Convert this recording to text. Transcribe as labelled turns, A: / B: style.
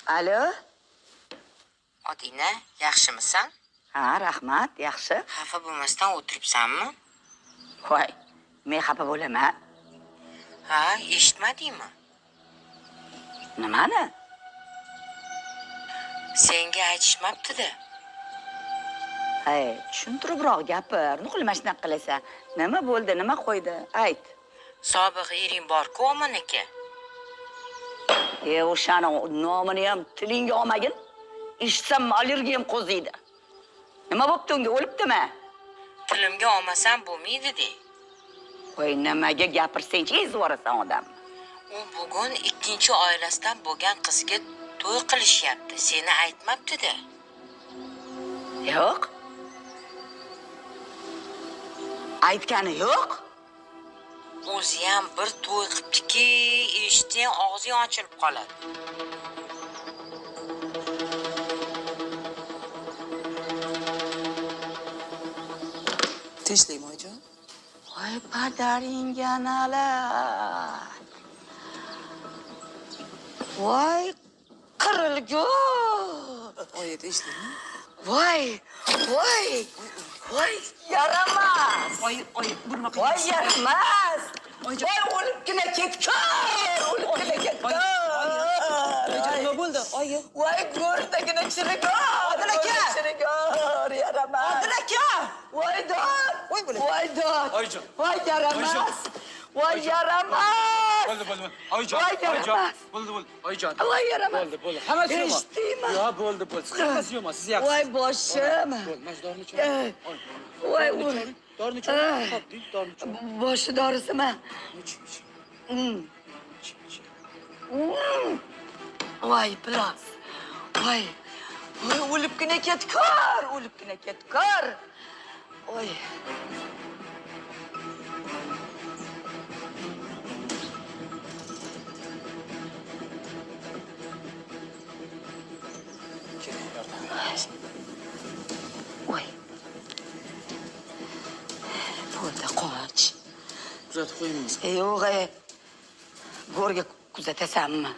A: Alo?
B: Odina, yaxshimisan?
A: Ha, rahmat, yaxshi.
B: Xafa bo'lmasdan o'tiribsanmi?
A: Voy, men xafa bo'laman.
B: Ha, eshitmadingmi?
A: Nimani?
B: Senga aytishmabdi-da.
A: Hey, tushuntiribroq gapir. Nima shunaqa qilasan? Nima bo'ldi, nima qo'ydi? Ayt.
B: Sobiq ering bor-ku Omon aka.
A: O'shani nomini ham tilingga olmagin. Eshitsam allergiyam qo'ziydi. Nima bo'pti unga? O'libdimi?
B: Tilimga olmasam bo'lmaydi-de.
A: Voy, nimaga gapirsang-chi, ezvorasan odam.
B: U bugun ikkinchi oilasidan bo'lgan qizga to'y qilishyapti. Seni aytmabdi-da.
A: Yo'q. Aytgani yo'q.
B: O'zi ham bir to'y qilibdiki, eshitsang og'zing ochilib qoladi.
C: Tinchlikmi oyijon?
A: Voy, padaringga nalar. Voy, qirilgur.
C: Oyi, tinchlikmi?
A: Voy, voy, voy, yaramas.
C: Oyi, burma qilib.
A: Voy, yaramas. Voy, o'libgina ketgan. O'libgina ketgan.
C: Oyijon, nima bo'ldi? Oyi.
A: Voy, go'rdagina chirigar. Odil aka. Chirigar, yaramas. Odil aka. Voy, dod. Voy, dod.
D: Oyijon.
A: Voy, yaramas. Voy, yaramas.
D: Bo'ldi. Oyijon.
A: Voy, yaramas.
D: Bo'ldi. Oyijon.
A: Voy, yaramas.
D: Bo'ldi. Hammasi yo'q.
A: Eshitdingmi?
D: Yo'q, bo'ldi. Hammasi yo'q. Siz yaxshisiz.
A: Voy, boshim.
D: Mana dorini iching.
A: Voy,
D: Dorini iching. Qopdik, dorini iching.
A: boshi dorisimi? Voy, plas. Voy, o'libgina ketkor. O'libgina ketkor. Voy. Voy. Bo'ldi, qoch.
D: Kuzatib qo'ymaymiz.
A: Yo'q, go'rga kuzatasanmi?